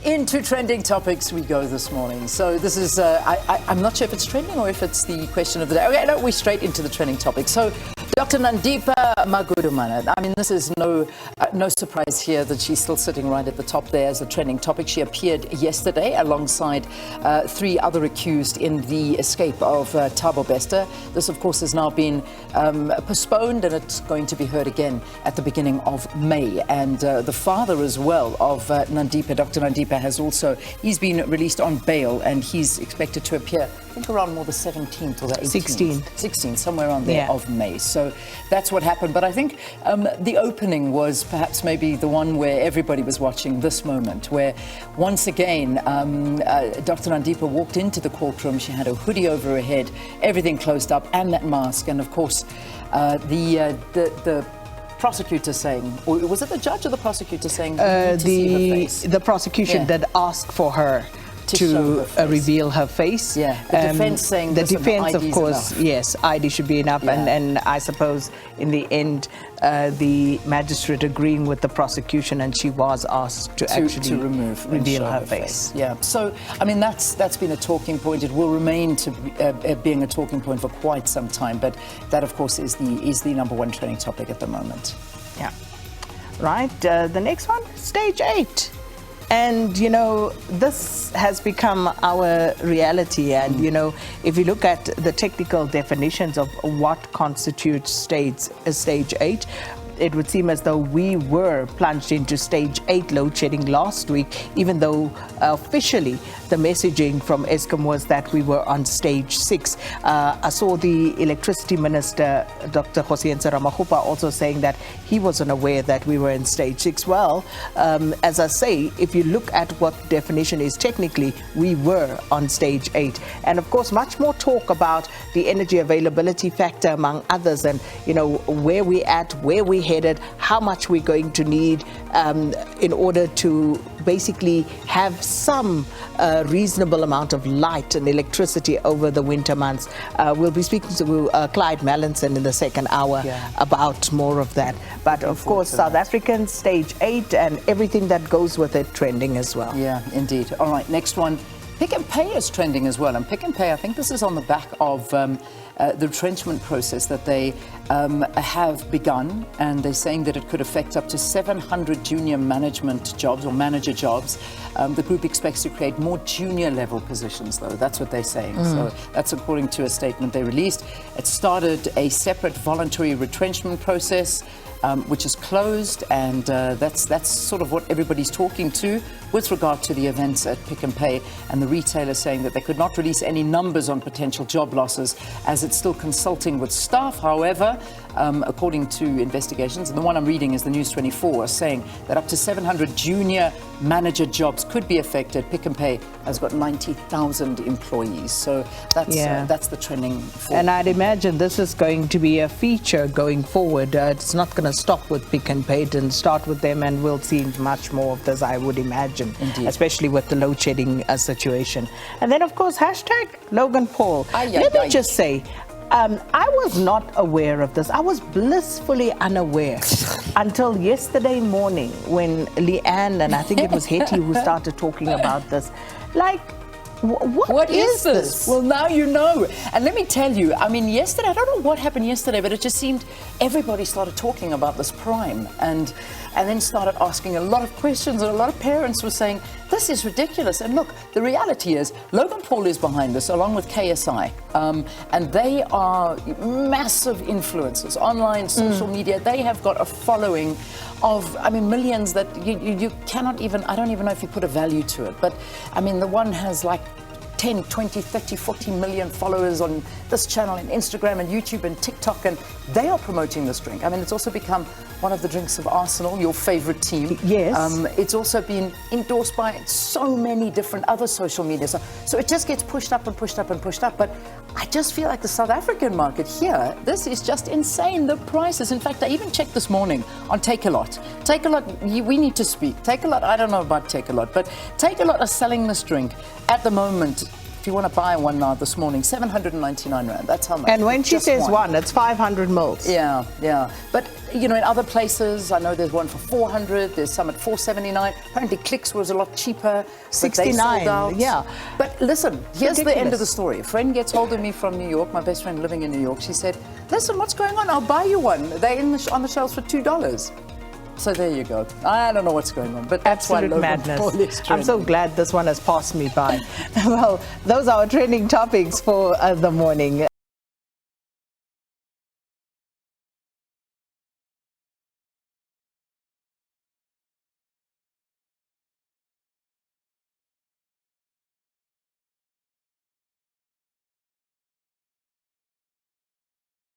Into trending topics we go this morning. So this is, I'm not sure if it's trending or if it's the question of the day. Okay, no, we're straight into the trending topic. So Dr. Nandita Randeepa, I mean, this is no surprise here that she's still sitting right at the top there as a trending topic. She appeared yesterday alongside three other accused in the escape of Thabo Bester. This, of course, has now been postponed, and it's going to be heard again at the beginning of May. And the father as well of Nandita, Dr. Randeepa, he's been released on bail, and he's expected to appear, I think, around more the 17th or the 18th. 16th, somewhere around there of May. So that's what happened. But I think the opening was perhaps maybe the one where everybody was watching this moment, where once again Dr. Randeepa walked into the courtroom. She had a hoodie over her head, everything closed up, and that mask. And of course, the prosecutor saying, or was it the judge or the prosecutor saying, the prosecution did ask for her to reveal her face. Yeah, the defense saying the defense, of course, enough. Yes, ID should be enough, and I suppose in the end, the magistrate agreeing with the prosecution, and she was asked to actually reveal her face. Yeah, so I mean that's been a talking point. It will remain to being a talking point for quite some time. But that, of course, is the number one trending topic at the moment. Yeah, right. The next one, stage 8. And, you know, this has become our reality. And, you know, if you look at the technical definitions of what constitutes stage 8, it would seem as though we were plunged into stage 8 load shedding last week, even though officially the messaging from Eskom was that we were on stage 6. I saw the electricity minister, Dr. Hosiense Ramahupa, also saying that he wasn't aware that we were in stage 6. Well, as I say, if you look at what definition is technically, we were on stage 8. And of course, much more talk about the energy availability factor, among others, and, you know, where we're at, where we headed, how much we're going to need in order to basically have some reasonable amount of light and electricity over the winter months. We'll be speaking to Clyde Mallinson in the second hour about more of that. But of course, South African stage 8 and everything that goes with it trending as well. Yeah, indeed. All right, next one. Pick and Pay is trending as well. And Pick and Pay, I think this is on the back of the retrenchment process that they have begun, and they're saying that it could affect up to 700 junior management jobs or manager jobs. The group expects to create more junior level positions, though. That's what they're saying. So that's according to a statement they released. It started a separate voluntary retrenchment process, which is closed, and that's sort of what everybody's talking to with regard to the events at Pick and Pay, and the retailer saying that they could not release any numbers on potential job losses as it's still consulting with staff. However, according to investigations, and the one I'm reading is the News 24, saying that up to 700 junior manager jobs could be affected. Pick and Pay has got 90,000 employees, so that's the trending for. And I'd imagine this is going to be a feature going forward. It's not going to stop with Pick and Pay, and start with them, and we'll see much more of this, I would imagine. Indeed. Especially with the load shedding situation. And then, of course, hashtag Logan Paul. Let me just say, I was not aware of this. I was blissfully unaware until yesterday morning when Leanne, and I think it was Hetty, who started talking about this. Like, what is this? Well, now you know. And let me tell you, I mean, yesterday, I don't know what happened yesterday, but it just seemed everybody started talking about this prime, and then started asking a lot of questions, and a lot of parents were saying, this is ridiculous. And look, the reality is Logan Paul is behind this, along with KSI, and they are massive influencers, online, social media. They have got a following of, I mean, millions that you cannot even, I don't even know if you put a value to it, but I mean, the one has like 10, 20, 30, 40 million followers on this channel and Instagram and YouTube and TikTok, and they are promoting this drink. I mean, it's also become one of the drinks of Arsenal, your favorite team. Yes. It's also been endorsed by so many different other social media. So it just gets pushed up and pushed up and pushed up. But I just feel like the South African market here, this is just insane, the prices. In fact, I even checked this morning on Take-A-Lot. Take-A-Lot, we need to speak. Take-A-Lot, I don't know about Take-A-Lot, but Take-A-Lot are selling this drink at the moment If you want to buy one now this morning, 799 rand. That's how much. And when she Just says one, it's 500 mils. Yeah, yeah. But, you know, in other places, I know there's one for 400, there's some at 479. Apparently Clicks was a lot cheaper. 69, yeah. But listen, here's the end of the Ridiculous. story. A friend gets hold of me from New York, my best friend living in New York. She said, listen, what's going on? I'll buy you one. They're on the shelves for $2. So there you go. I don't know what's going on, but that's Absolute why Logan madness. Paul is I'm trending. so glad this one has passed me by. Well, those are our trending topics for the morning.